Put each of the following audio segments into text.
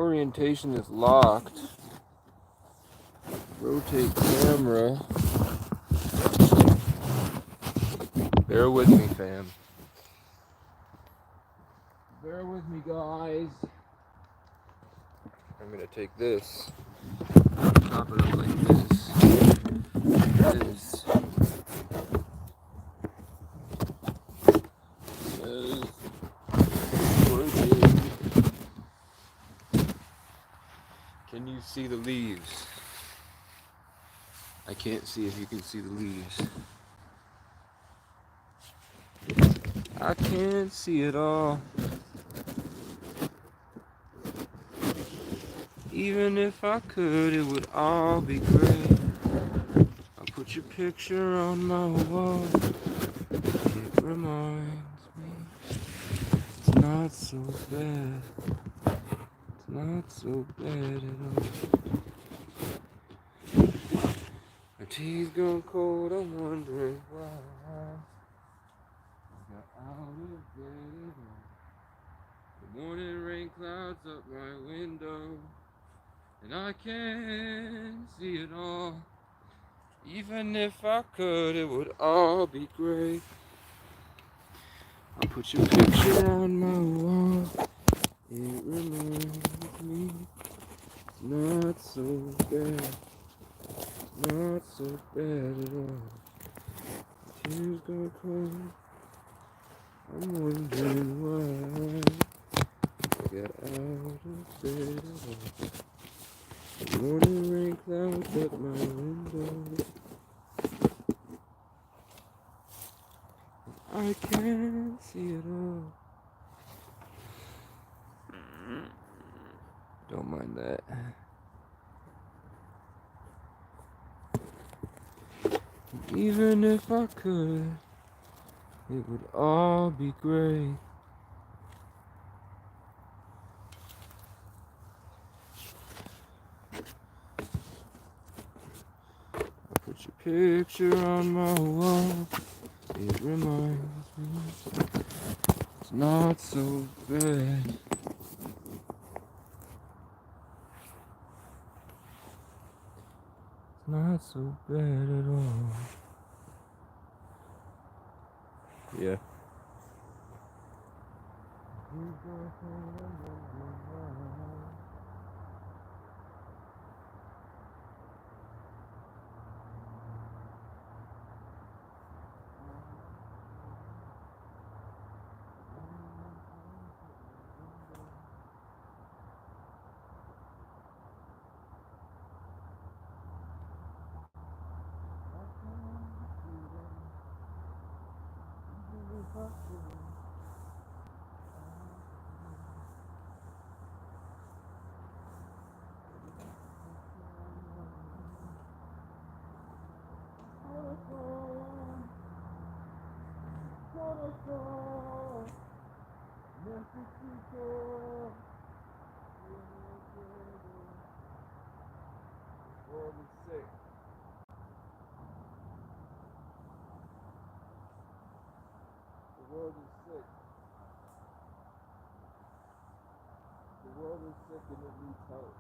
Orientation is locked. Rotate camera. Bear with me, fam. Bear with me, guys. I'm gonna take this, chop it up like this. This. Can you see the leaves? I can't see if you can see the leaves. I can't see it all. Even if I could, it would all be great. I'll put your picture on my wall. It reminds me it's not so bad. It's not so bad at all. My tea's gone cold, I'm wondering why I got out of bed at all. The morning rain clouds up my window, and I can't see it all. Even if I could, it would all be great. I'll put your picture on my wall. It reminds me it's not so bad. It's not so bad at all. The tears go cold. I'm wondering why I got out of bed at all. The morning rain clouds up my window. I can't see it all. Don't mind that. Even if I could, it would all be great. I put your picture on my wall. It reminds me it's not so bad. It's not so bad at all. Yeah. The world is sick. The world is sick. The world is sick and it needs help.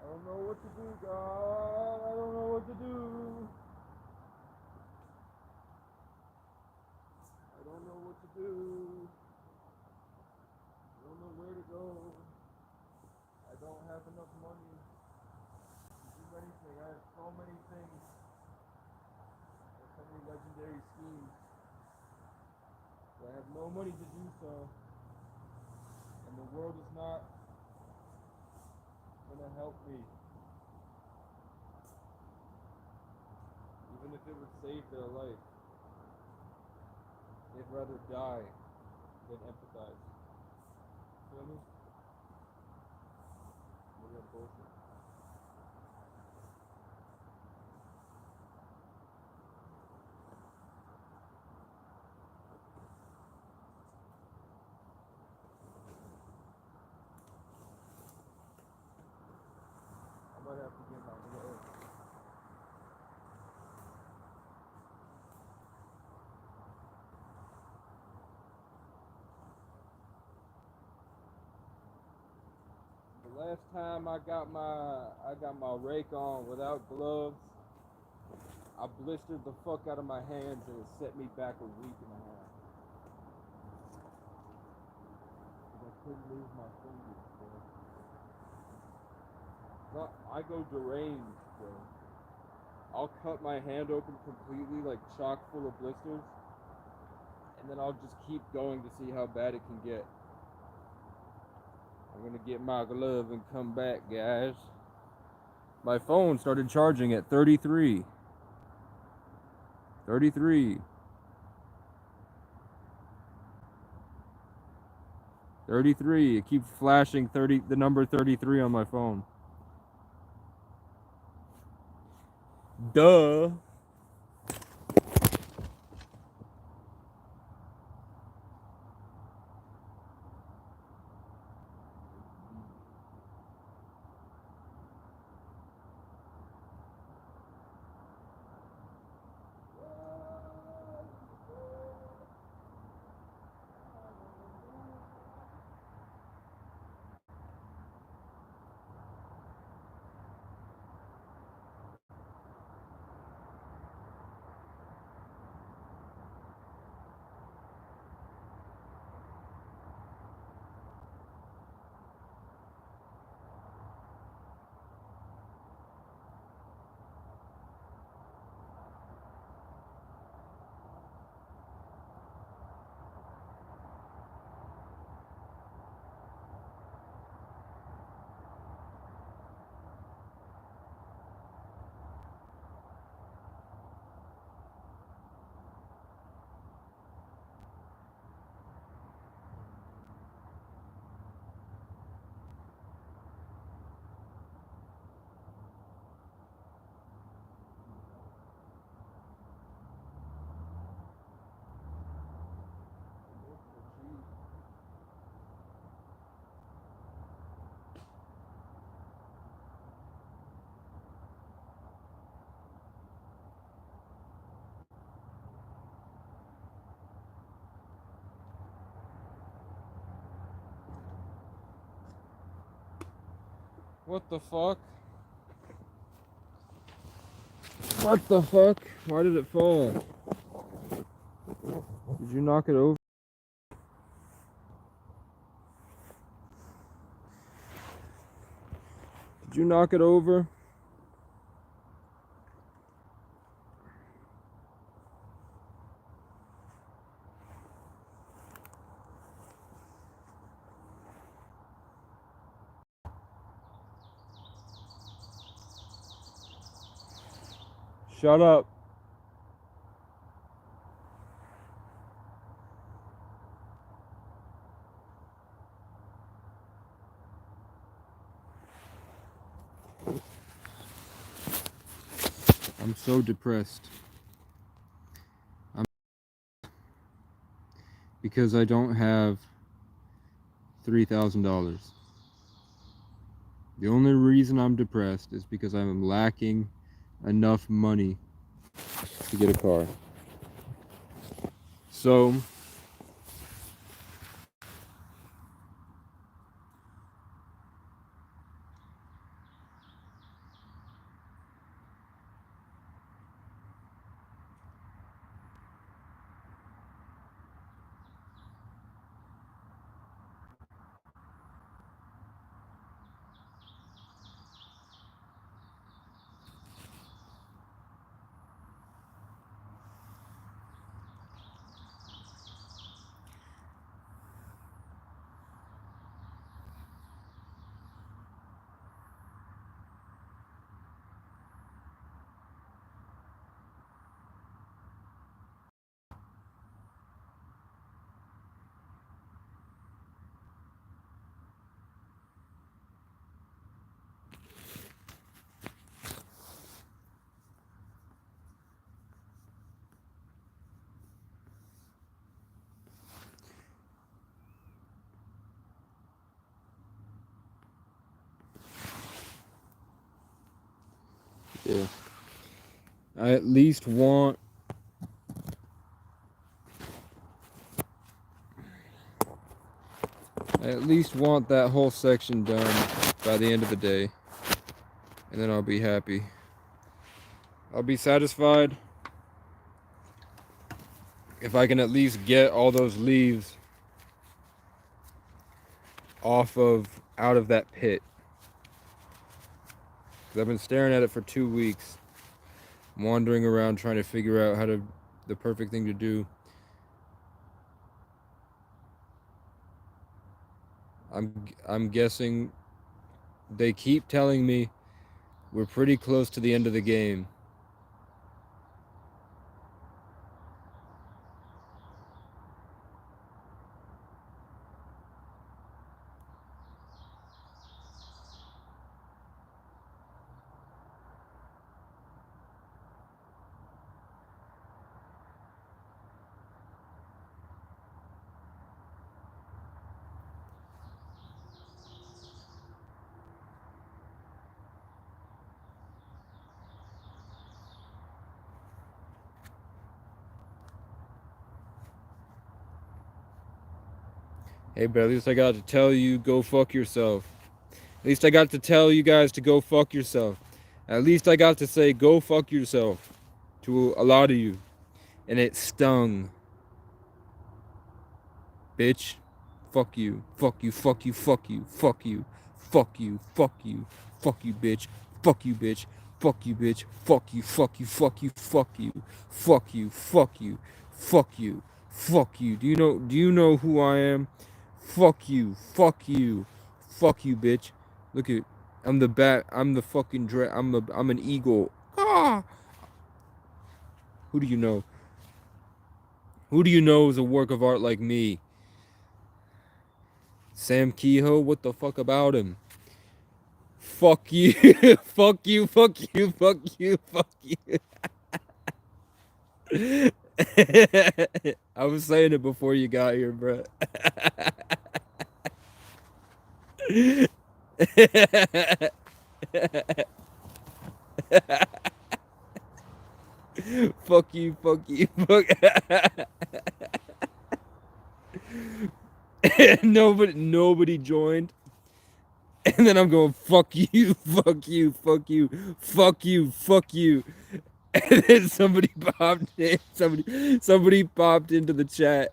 I don't know what to do, God. I don't know what to do. I don't know what to do. I don't know where to go. I don't have enough money to do anything. I have so many things. I have so many legendary schemes. But I have no money to do so. And the world is not gonna help me. Even if it would save their life. They'd rather die than empathize. Feel me? Look at bullshit. last time I got my rake on without gloves, I blistered the fuck out of my hands and it set me back a week and a half. I couldn't move my fingers, bro. I go deranged, bro. I'll cut my hand open completely, like chock full of blisters, and then I'll just keep going to see how bad it can get. I'm gonna get my glove and come back, guys. My phone started charging at 33. 33. 33. It keeps flashing the number 33 on my phone. Duh. What the fuck? What the fuck? Why did it fall? Did you knock it over? Did you knock it over? Shut up. I'm so depressed. Because I don't have $3,000. The only reason I'm depressed is because I'm lacking enough money to get a car. So yeah. I at least want that whole section done by the end of the day. And then I'll be happy. I'll be satisfied if I can at least get all those leaves out of that pit. Because I've been staring at it for 2 weeks, wandering around trying to figure out the perfect thing to do. I'm guessing they keep telling me we're pretty close to the end of the game. Hey, but at least I got to tell you, go fuck yourself. At least I got to tell you guys to go fuck yourself. At least I got to say, go fuck yourself to a lot of you. And it stung. Bitch. Fuck you. Fuck you. Fuck you. Fuck you. Fuck you. Fuck you. Fuck you. Fuck you, bitch. Fuck you, bitch. Fuck you, bitch. Fuck you. Fuck you. Fuck you. Fuck you. Fuck you. Fuck you. Fuck you. Fuck you. Do you know who I am? Fuck you. Fuck you. Fuck you, bitch. Look at, I'm the bat. I'm the fucking I'm an eagle. Ah. Who do you know? Who do you know is a work of art like me? Sam Kehoe? What the fuck about him? Fuck you. Fuck you. Fuck you. Fuck you. Fuck you. I was saying it before you got here, bro. Fuck you, fuck you, fuck. Nobody joined. And then I'm going, fuck you, fuck you, fuck you, fuck you, fuck you. And then somebody popped in. Somebody popped into the chat.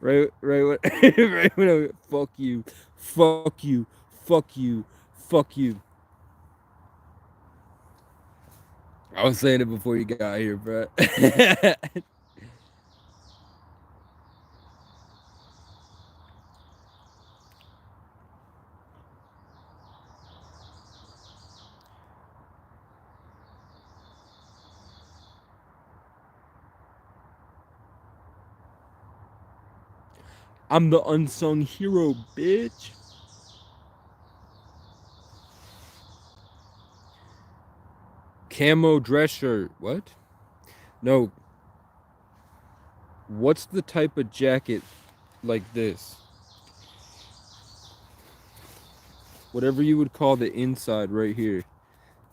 right when I went, fuck you, fuck you, fuck you, fuck you. I was saying it before you got here, bro. I'm the unsung hero, bitch. Camo dress shirt. What? No. What's the type of jacket like this? Whatever you would call the inside right here.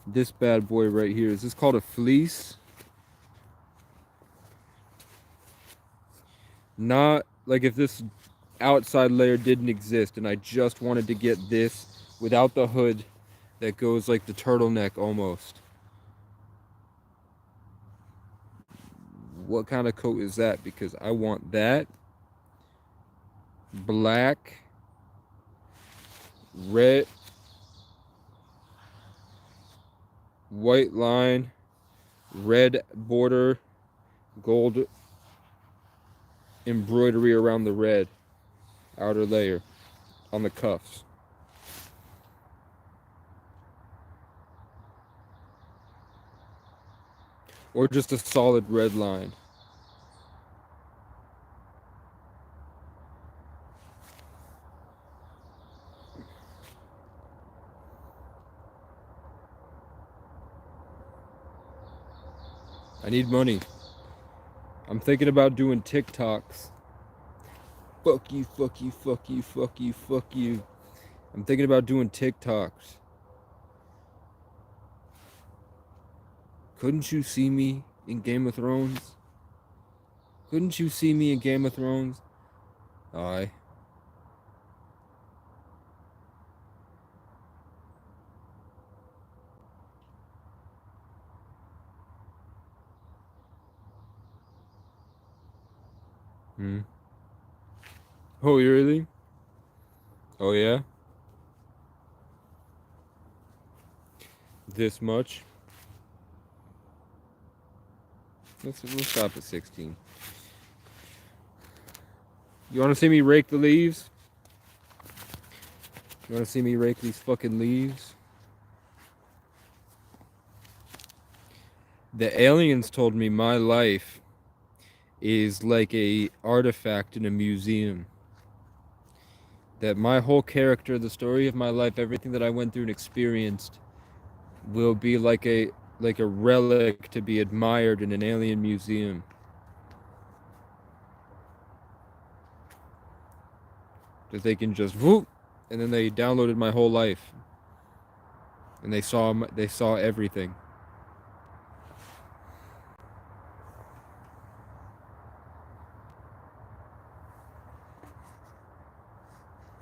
This bad boy right here. Is this called a fleece? Not like if this outside layer didn't exist and I just wanted to get this without the hood that goes like the turtleneck almost. What kind of coat is that? Because I want that. Black. Red. White line. Red border. Gold embroidery around the red outer layer on the cuffs. Or just a solid red line. I need money. I'm thinking about doing TikToks. Fuck you, fuck you, fuck you, fuck you, fuck you. I'm thinking about doing TikToks. Couldn't you see me in Game of Thrones? Couldn't you see me in Game of Thrones? Aye. Hmm. Oh, you really? Oh, yeah? This much? We'll stop at 16. You want to see me rake the leaves? You want to see me rake these fucking leaves? The aliens told me my life is like a artifact in a museum. That my whole character, the story of my life, everything that I went through and experienced will be like a relic to be admired in an alien museum. That they can just whoop, and then they downloaded my whole life, and they saw everything.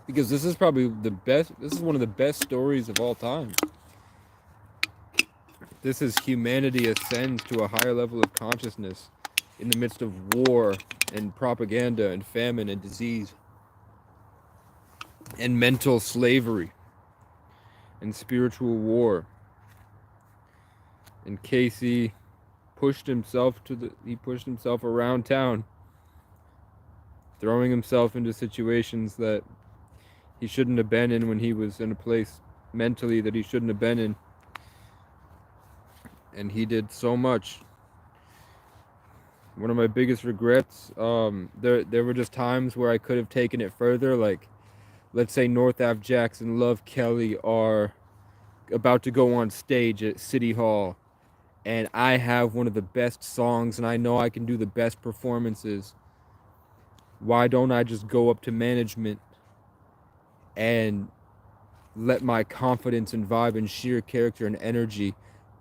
Because this is probably the best. This is one of the best stories of all time. This is humanity ascends to a higher level of consciousness in the midst of war and propaganda and famine and disease and mental slavery and spiritual war. And Casey he pushed himself around town, throwing himself into situations that he shouldn't have been in when he was in a place mentally that he shouldn't have been in. And he did so much. One of my biggest regrets, there were just times where I could have taken it further. Like, let's say North Ave Jackson, Love Kelly are about to go on stage at City Hall, and I have one of the best songs, and I know I can do the best performances. Why don't I just go up to management and let my confidence and vibe and sheer character and energy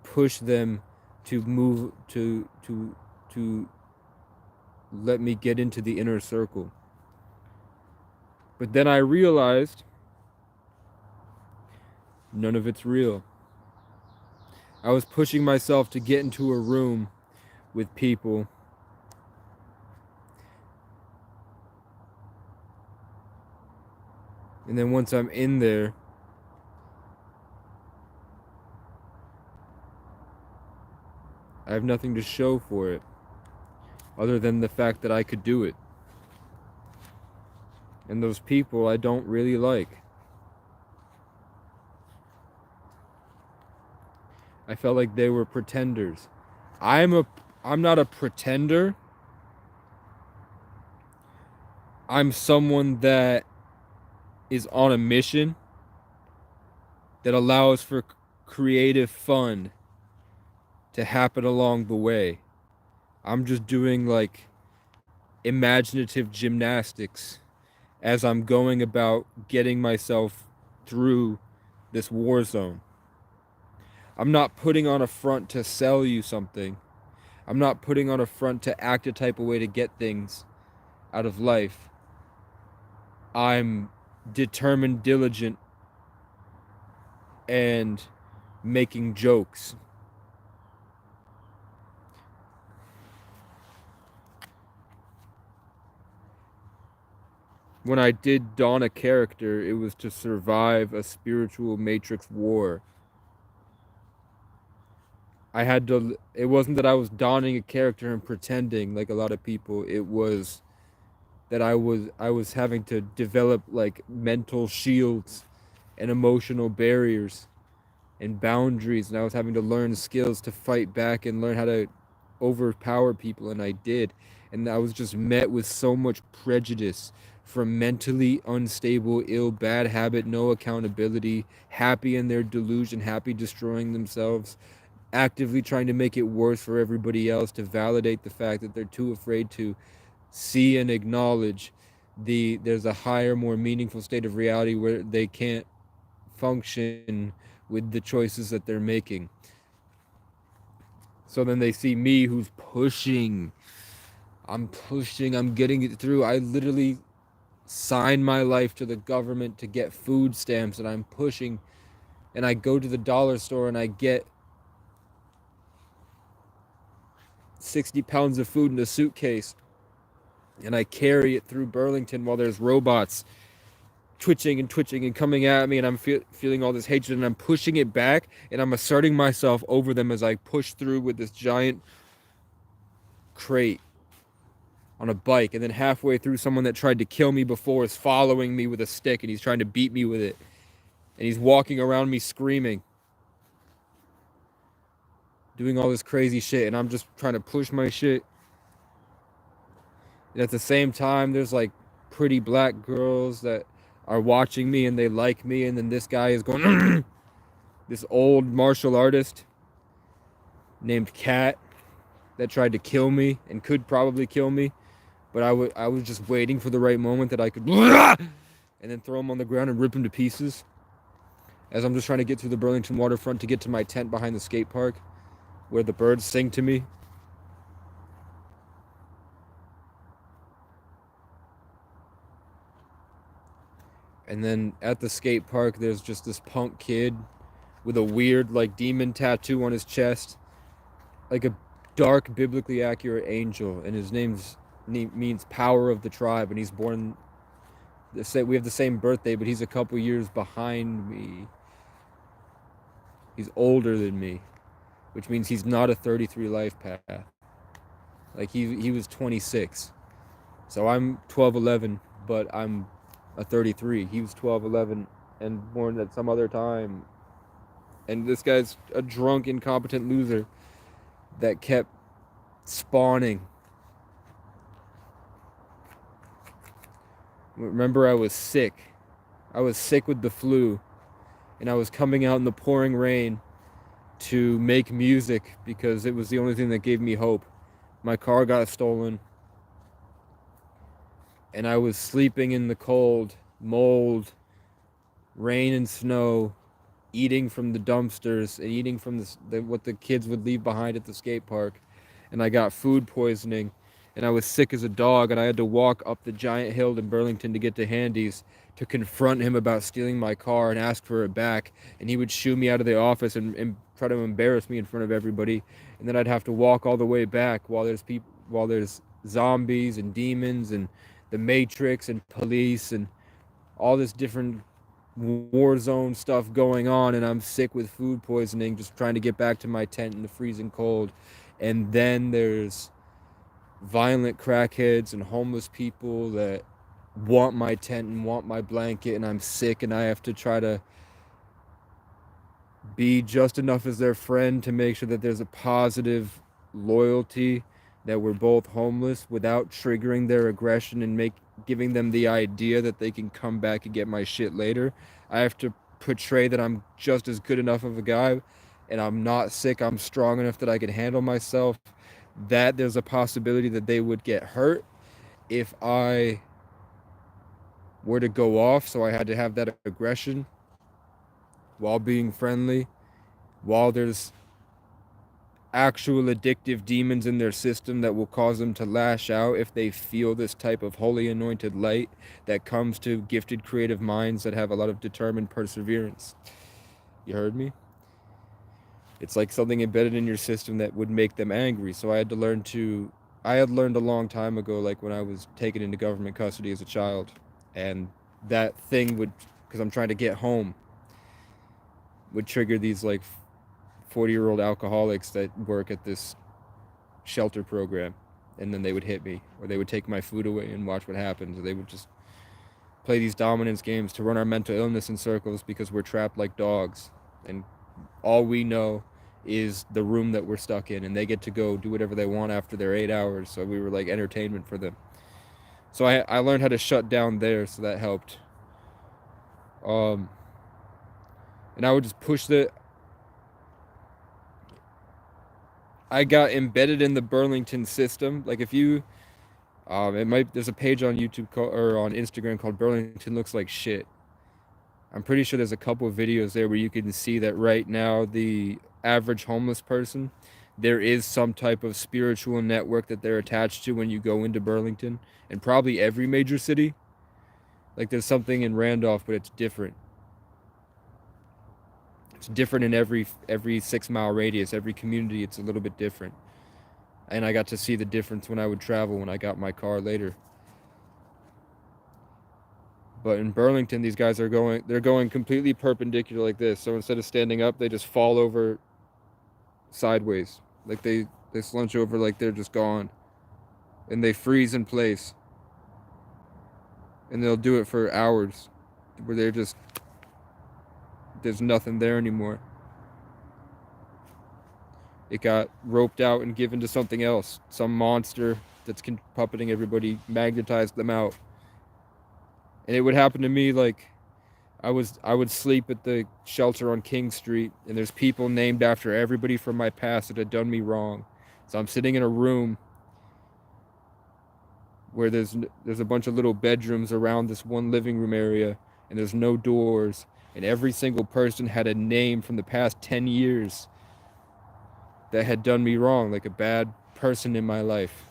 push them to move to let me get into the inner circle? But then I realized none of it's real. I was pushing myself to get into a room with people, and then once I'm in there, I have nothing to show for it other than the fact that I could do it. And those people I don't really like. I felt like they were pretenders. I'm not a pretender. I'm someone that is on a mission that allows for creative fun to happen along the way. I'm just doing like imaginative gymnastics as I'm going about getting myself through this war zone. I'm not putting on a front to sell you something. I'm not putting on a front to act a type of way to get things out of life. I'm determined, diligent, and making jokes. When I did don a character, it was to survive a spiritual matrix war. It wasn't that I was donning a character and pretending like a lot of people. It was that I was having to develop like mental shields and emotional barriers and boundaries, and I was having to learn skills to fight back and learn how to overpower people, and I did. And I was just met with so much prejudice from mentally unstable, ill, bad habit, no accountability, happy in their delusion, happy destroying themselves, actively trying to make it worse for everybody else to validate the fact that they're too afraid to see and acknowledge there's a higher, more meaningful state of reality where they can't function with the choices that they're making. So then they see me who's pushing. I'm pushing, I'm getting it through. I literally sign my life to the government to get food stamps, and I'm pushing. And I go to the dollar store and I get 60 pounds of food in a suitcase. and I carry it through Burlington while there's robots twitching and coming at me, and I'm feeling all this hatred, and I'm pushing it back, and I'm asserting myself over them as I push through with this giant crate on a bike. And then halfway through, someone that tried to kill me before is following me with a stick, and he's trying to beat me with it, and he's walking around me screaming, doing all this crazy shit, and I'm just trying to push my shit. And at the same time, there's like pretty black girls that are watching me and they like me, and then this guy is going this old martial artist named Cat that tried to kill me and could probably kill me, but I was just waiting for the right moment that I could and then throw him on the ground and rip him to pieces as I'm just trying to get through the Burlington waterfront to get to my tent behind the skate park where the birds sing to me. And then at the skate park, there's just this punk kid with a weird, like, demon tattoo on his chest, like a dark, biblically accurate angel, and his means power of the tribe, and he's born. We have the same birthday, but he's a couple years behind me. He's older than me, which means he's not a 33 life path. Like he was 26, so I'm 12'11", but I'm a 33. He was 12'11" and born at some other time. And this guy's a drunk, incompetent loser that kept spawning. Remember, I was sick. I was sick with the flu, and I was coming out in the pouring rain to make music because it was the only thing that gave me hope. My car got stolen, and I was sleeping in the cold, mold, rain and snow, eating from the dumpsters and eating from what the kids would leave behind at the skate park. And I got food poisoning, and I was sick as a dog, and I had to walk up the giant hill in Burlington to get to Handy's to confront him about stealing my car and ask for it back. And he would shoo me out of the office and try to embarrass me in front of everybody. And then I'd have to walk all the way back while there's zombies and demons and the Matrix and police and all this different war zone stuff going on, and I'm sick with food poisoning, just trying to get back to my tent in the freezing cold. And then there's violent crackheads and homeless people that want my tent and want my blanket, and I'm sick, and I have to try to be just enough as their friend to make sure that there's a positive loyalty, that we're both homeless without triggering their aggression and giving them the idea that they can come back and get my shit later. I have to portray that I'm just as good enough of a guy, and I'm not sick. I'm strong enough that I can handle myself. That there's a possibility that they would get hurt if I were to go off. So I had to have that aggression while being friendly, while there's actual addictive demons in their system that will cause them to lash out if they feel this type of holy anointed light that comes to gifted creative minds that have a lot of determined perseverance. You heard me? It's like something embedded in your system that would make them angry. So I had learned a long time ago, like when I was taken into government custody as a child, and that thing because I'm trying to get home, would trigger these like 40-year-old alcoholics that work at this shelter program, and then they would hit me, or they would take my food away and watch what happens, or they would just play these dominance games to run our mental illness in circles because we're trapped like dogs, and all we know is the room that we're stuck in, and they get to go do whatever they want after their 8 hours, so we were like entertainment for them. So I learned how to shut down there, so that helped. And I would just push I got embedded in the Burlington system. Like if you, there's a page on YouTube or on Instagram called Burlington Looks Like Shit. I'm pretty sure there's a couple of videos there where you can see that right now the average homeless person, there is some type of spiritual network that they're attached to when you go into Burlington, and probably every major city. Like there's something in Randolph, but it's different. It's different in every 6 mile radius. Every community, it's a little bit different. And I got to see the difference when I would travel when I got my car later. But in Burlington, these guys they're going completely perpendicular like this. So instead of standing up, they just fall over sideways. Like they slunch over like they're just gone. And they freeze in place. And they'll do it for hours where there's nothing there anymore. It got roped out and given to something else. Some monster that's puppeting everybody magnetized them out. And it would happen to me like I would sleep at the shelter on King Street, and there's people named after everybody from my past that had done me wrong. So I'm sitting in a room where there's a bunch of little bedrooms around this one living room area, and there's no doors, and every single person had a name from the past 10 years that had done me wrong, like a bad person in my life.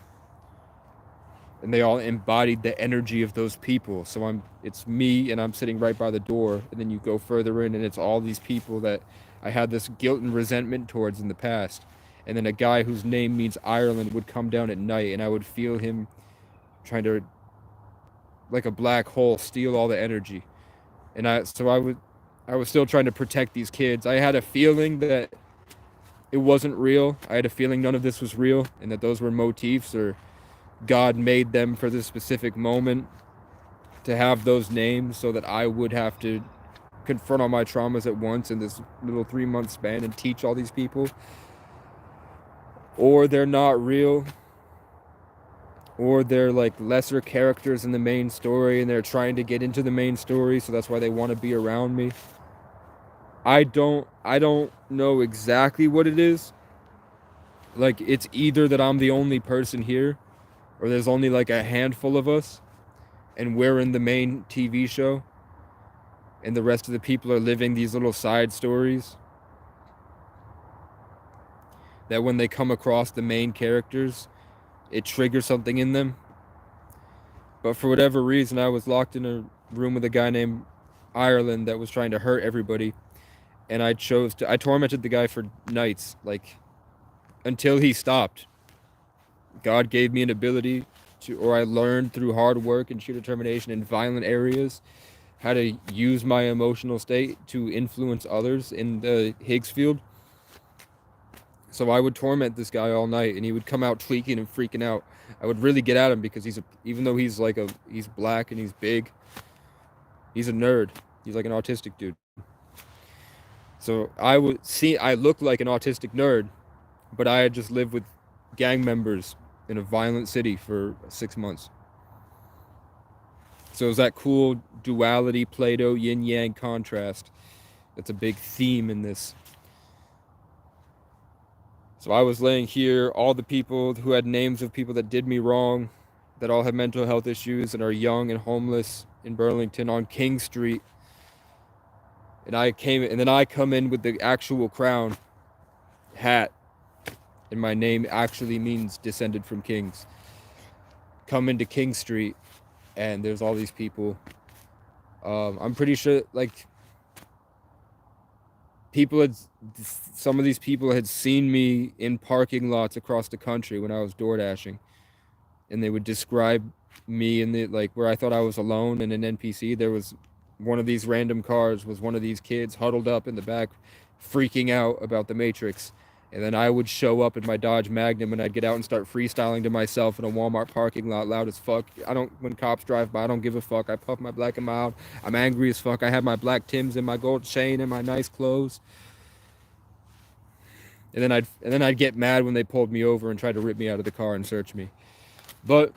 And they all embodied the energy of those people. So it's me, and I'm sitting right by the door, and then you go further in and it's all these people that I had this guilt and resentment towards in the past. And then a guy whose name means Ireland would come down at night, and I would feel him trying to, like a black hole, steal all the energy. And I was still trying to protect these kids. I had a feeling that it wasn't real. I had a feeling none of this was real, and that those were motifs, or God made them for this specific moment to have those names so that I would have to confront all my traumas at once in this little 3-month span and teach all these people. Or they're not real, or they're like lesser characters in the main story and they're trying to get into the main story, so that's why they want to be around me. I don't know exactly what it is. Like, it's either that I'm the only person here, or there's only like a handful of us and we're in the main TV show and the rest of the people are living these little side stories that when they come across the main characters, it triggers something in them. But for whatever reason, I was locked in a room with a guy named Ireland that was trying to hurt everybody, and I tormented the guy for nights, like, until he stopped. God gave me an ability or I learned through hard work and sheer determination in violent areas how to use my emotional state to influence others in the Higgs field. So I would torment this guy all night, and he would come out tweaking and freaking out. I would really get at him because even though he's black and he's big, he's a nerd. He's like an autistic dude. So I look like an autistic nerd, but I had just lived with gang members in a violent city for 6 months. So it's that cool duality, Plato, yin-yang contrast. That's a big theme in this. So I was laying here, all the people who had names of people that did me wrong, that all have mental health issues and are young and homeless in Burlington on King Street. And then I come in with the actual crown hat, and my name actually means descended from kings. Come into King Street, and there's all these people. I'm pretty sure, like, some of these people had seen me in parking lots across the country when I was door dashing, and they would describe me in the, like, where I thought I was alone in an NPC. There was one of these random cars was one of these kids huddled up in the back freaking out about the Matrix, and then I would show up in my Dodge Magnum and I'd get out and start freestyling to myself in a Walmart parking lot loud as fuck. When cops drive by, I don't give a fuck. I puff my Black and Mild. I'm angry as fuck. I have my black Timbs and my gold chain and my nice clothes. And then I'd get mad when they pulled me over and tried to rip me out of the car and search me. But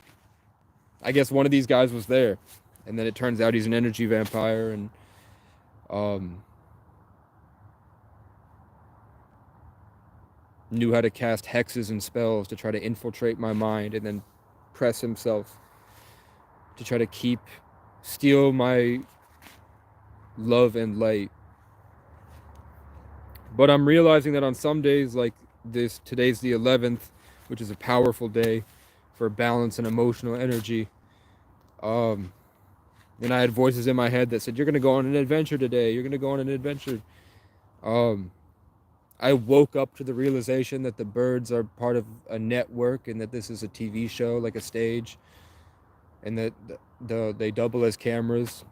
I guess one of these guys was there, and then it turns out he's an energy vampire, and knew how to cast hexes and spells to try to infiltrate my mind and then press himself to try to steal my love and light. But I'm realizing that on some days like this, today's the 11th, which is a powerful day for balance and emotional energy. And I had voices in my head that said, "You're going to go on an adventure today. You're going to go on an adventure." I woke up to the realization that the birds are part of a network and that this is a TV show, like a stage, and that they double as cameras.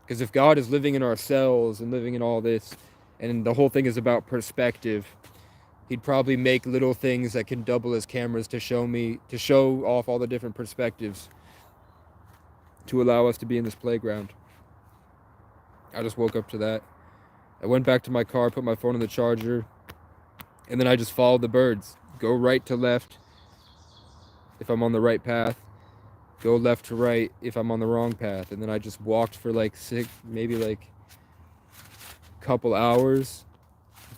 Because if God is living in our cells and living in all this, and the whole thing is about perspective, he'd probably make little things that can double as cameras to show off all the different perspectives to allow us to be in this playground. I just woke up to that. I went back to my car, put my phone on the charger, and then I just followed the birds. Go right to left if I'm on the right path. Go left to right if I'm on the wrong path. And then I just walked for like maybe like a couple hours.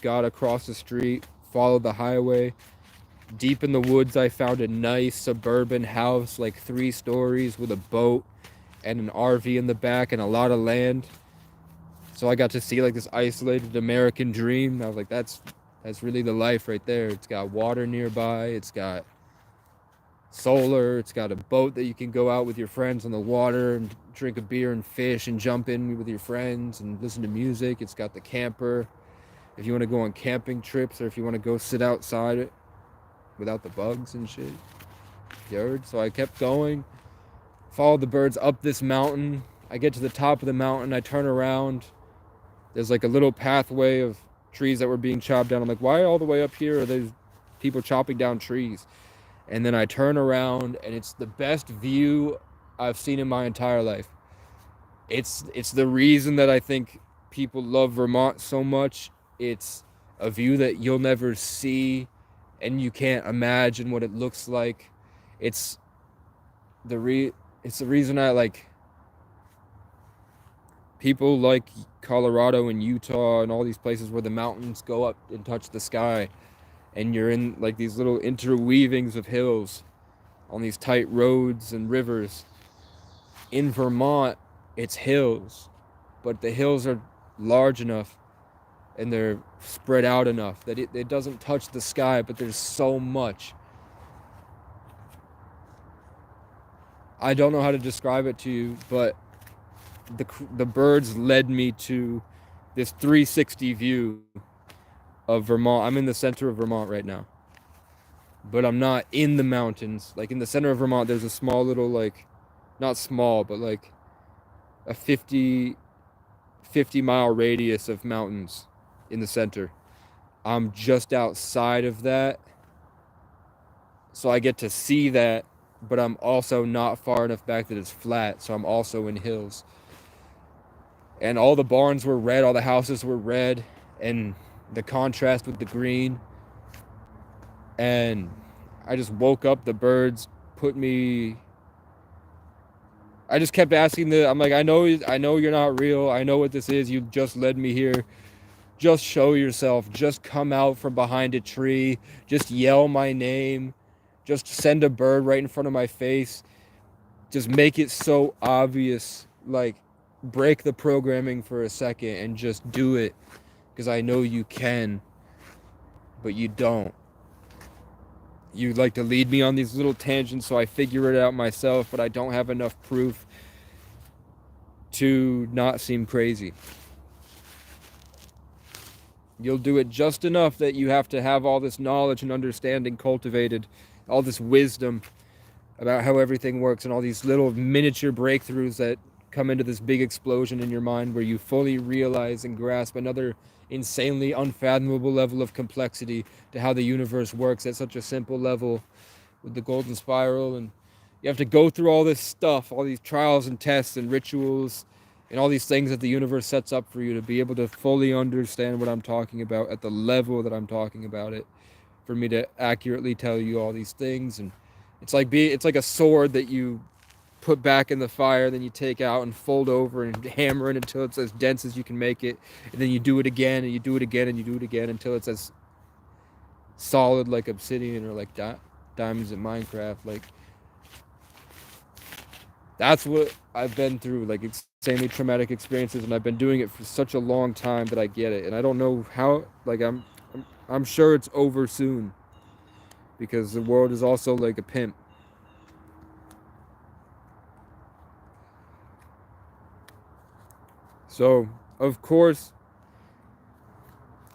Got across the street, followed the highway. Deep in the woods, I found a nice suburban house, like 3 stories with a boat and an RV in the back and a lot of land. So I got to see like this isolated American dream. I was like, that's really the life right there. It's got water nearby. It's got solar. It's got a boat that you can go out with your friends on the water and drink a beer and fish and jump in with your friends and listen to music. It's got the camper. If you want to go on camping trips or if you want to go sit outside without the bugs and shit. Yard. So I kept going, followed the birds up this mountain. I get to the top of the mountain. I turn around. There's like a little pathway of trees that were being chopped down. I'm like, why all the way up here are there people chopping down trees? And then I turn around and it's the best view I've seen in my entire life. It's the reason that I think people love Vermont so much. It's a view that you'll never see and you can't imagine what it looks like. It's it's the reason I like people like Colorado and Utah and all these places where the mountains go up and touch the sky and you're in like these little interweavings of hills on these tight roads and rivers. In Vermont, it's hills, but the hills are large enough and they're spread out enough that it doesn't touch the sky, but there's so much. I don't know how to describe it to you, but the birds led me to this 360 view of Vermont. I'm in the center of Vermont right now, but I'm not in the mountains. Like in the center of Vermont, there's a small little like, not small, but like a 50-mile radius of mountains in the center. I'm just outside of that, so I get to see that, but I'm also not far enough back that it's flat, so I'm also in hills. And all the barns were red, all the houses were red, and the contrast with the green. And I just woke up, the birds put me. I just kept asking I'm like, I know you're not real. I know what this is. You just led me here. Just show yourself. Just come out from behind a tree. Just yell my name. Just send a bird right in front of my face. Just make it so obvious. Like, break the programming for a second and just do it. Because I know you can. But you don't. You like to lead me on these little tangents so I figure it out myself, but I don't have enough proof to not seem crazy. You'll do it just enough that you have to have all this knowledge and understanding cultivated, all this wisdom about how everything works, and all these little miniature breakthroughs that come into this big explosion in your mind where you fully realize and grasp another insanely unfathomable level of complexity to how the universe works at such a simple level with the golden spiral. And you have to go through all this stuff, all these trials and tests and rituals and all these things that the universe sets up for you to be able to fully understand what I'm talking about at the level that I'm talking about it, for me to accurately tell you all these things. And it's like a sword that you put back in the fire, then you take out and fold over and hammer it until it's as dense as you can make it, and then you do it again and you do it again and you do it again until it's as solid like obsidian or like diamonds in Minecraft. Like, that's what I've been through, like insanely traumatic experiences, and I've been doing it for such a long time that I get it. And I don't know how, like I'm sure it's over soon, because the world is also like a pimp. So, of course,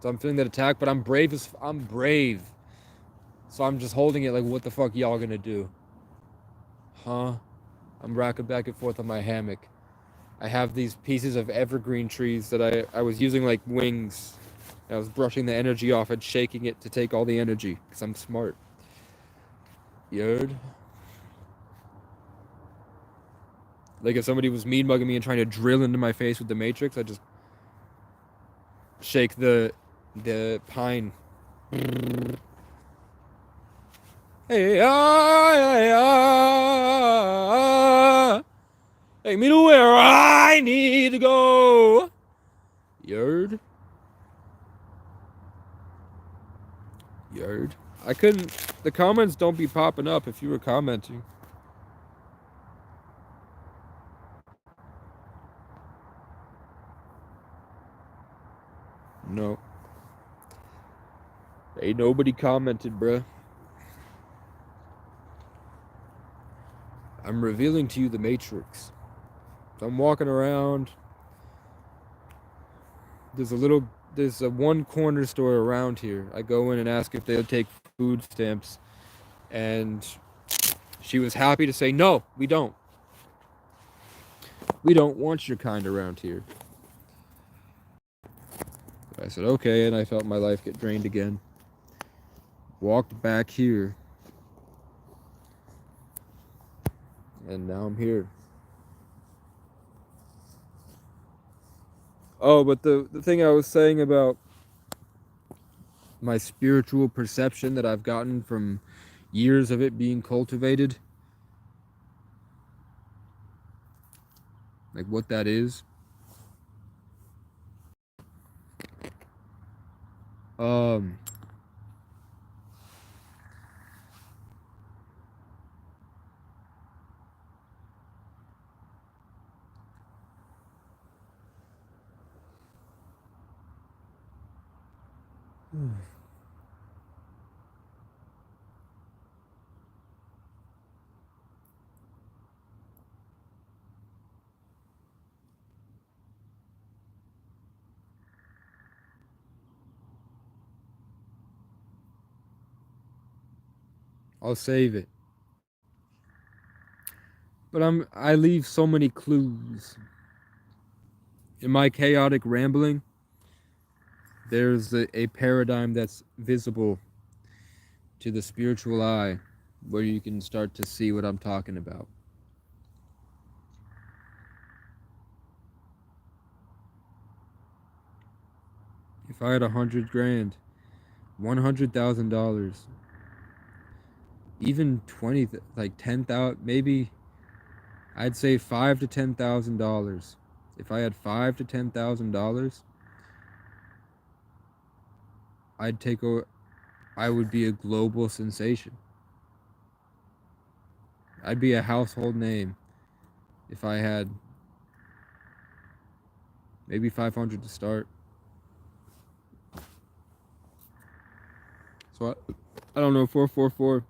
So I'm feeling that attack, but I'm brave. So I'm just holding it like, what the fuck y'all gonna do? Huh? I'm rocking back and forth on my hammock. I have these pieces of evergreen trees that I was using like wings. I was brushing the energy off and shaking it to take all the energy, because I'm smart. Yerd. Like if somebody was mean mugging me and trying to drill into my face with the matrix, I just shake the pine. Hey, take me to where I need to go. Yerd. Yerd. I couldn't. The comments don't be popping up if you were commenting. No. Ain't nobody commented, bruh. I'm revealing to you the Matrix. So I'm walking around. There's a one corner store around here. I go in and ask if they'll take food stamps, and she was happy to say, no, we don't. We don't want your kind around here. I said, okay, and I felt my life get drained again. Walked back here. And now I'm here. Oh, but the thing I was saying about my spiritual perception that I've gotten from years of it being cultivated, like what that is. Um, I'll save it. But I leave so many clues. In my chaotic rambling, there's a paradigm that's visible to the spiritual eye where you can start to see what I'm talking about. If I had 100 grand, $100,000, even 20, like 10,000, maybe I'd say $5,000 to $10,000. If I had $5,000 to $10,000, I would be a global sensation. I'd be a household name if I had maybe 500 to start. So I don't know, 444.